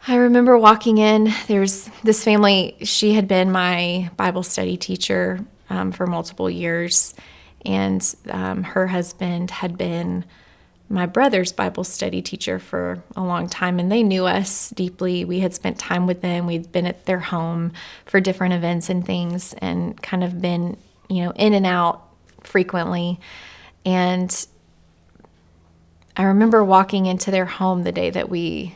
I remember walking in, there's this family, she had been my Bible study teacher for multiple years, and her husband had been my brother's Bible study teacher for a long time, and they knew us deeply. We had spent time with them. We'd been at their home for different events and things and kind of been, in and out frequently. And I remember walking into their home the day that we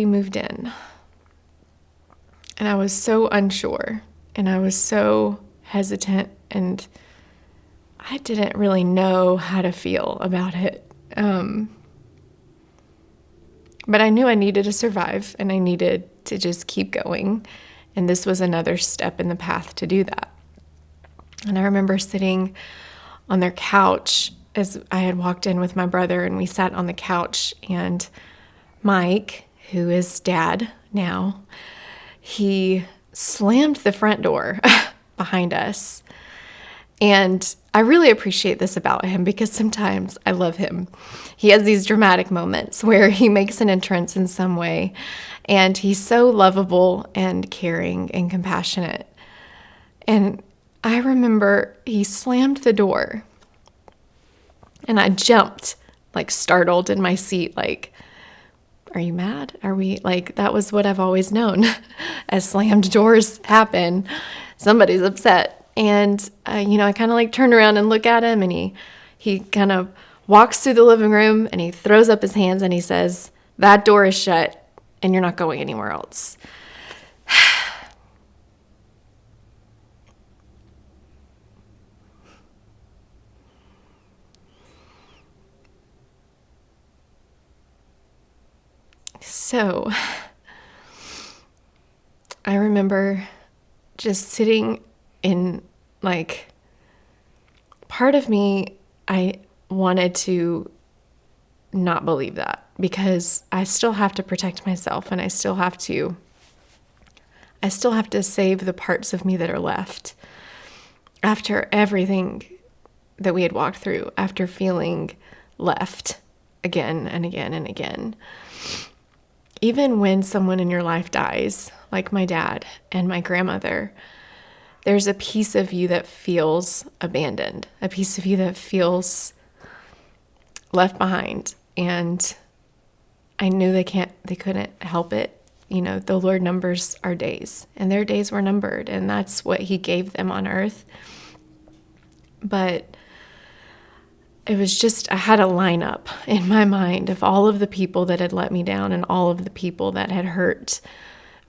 moved in. And I was so unsure, and I was so hesitant, and I didn't really know how to feel about it. But I knew I needed to survive, and I needed to just keep going. And this was another step in the path to do that. And I remember sitting on their couch as I had walked in with my brother, and we sat on the couch, and Mike, who is dad now, he slammed the front door behind us. And I really appreciate this about him because sometimes I love him. He has these dramatic moments where he makes an entrance in some way, and he's so lovable and caring and compassionate. And I remember he slammed the door, and I jumped, like startled in my seat, like, are you mad? Are we, like, that was what I've always known. As slammed doors happen, somebody's upset. And, I kind of like turn around and look at him, and he kind of walks through the living room, and he throws up his hands, and he says, that door is shut, and you're not going anywhere else. So I remember just sitting in, like, part of me, I wanted to not believe that because I still have to protect myself, and I still have to save the parts of me that are left after everything that we had walked through, after feeling left again and again and again. Even when someone in your life dies, like my dad and my grandmother, there's a piece of you that feels abandoned, a piece of you that feels left behind. And I knew they couldn't help it. The Lord numbers our days, and their days were numbered, and that's what he gave them on earth. But it was just, I had a lineup in my mind of all of the people that had let me down and all of the people that had hurt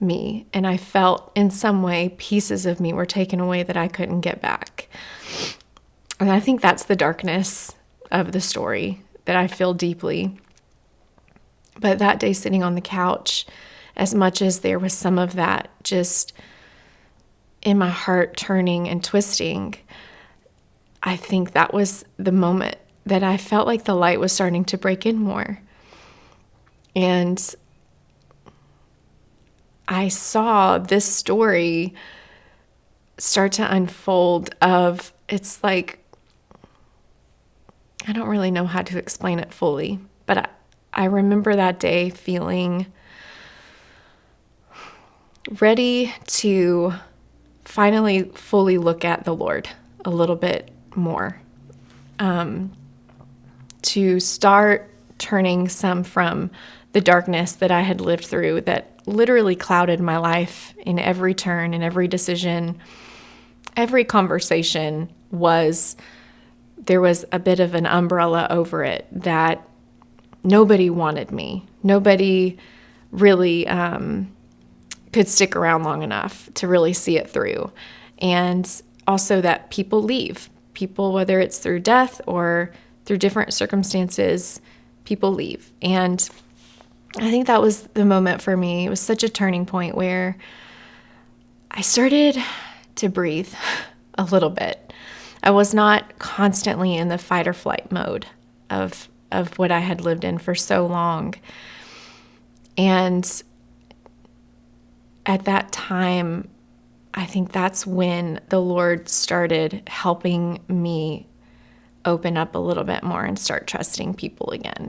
me. And I felt in some way pieces of me were taken away that I couldn't get back. And I think that's the darkness of the story that I feel deeply. But that day sitting on the couch, as much as there was some of that just in my heart turning and twisting, I think that was the moment that I felt like the light was starting to break in more. And I saw this story start to unfold of, it's like, I don't really know how to explain it fully, but I remember that day feeling ready to finally fully look at the Lord a little bit more. To start turning some from the darkness that I had lived through that literally clouded my life in every turn, in every decision, every conversation there was a bit of an umbrella over it that nobody wanted me. Nobody really could stick around long enough to really see it through. And also that people leave. People, whether it's through death or through different circumstances, people leave. And I think that was the moment for me. It was such a turning point where I started to breathe a little bit. I was not constantly in the fight or flight mode of what I had lived in for so long. And at that time, I think that's when the Lord started helping me open up a little bit more and start trusting people again.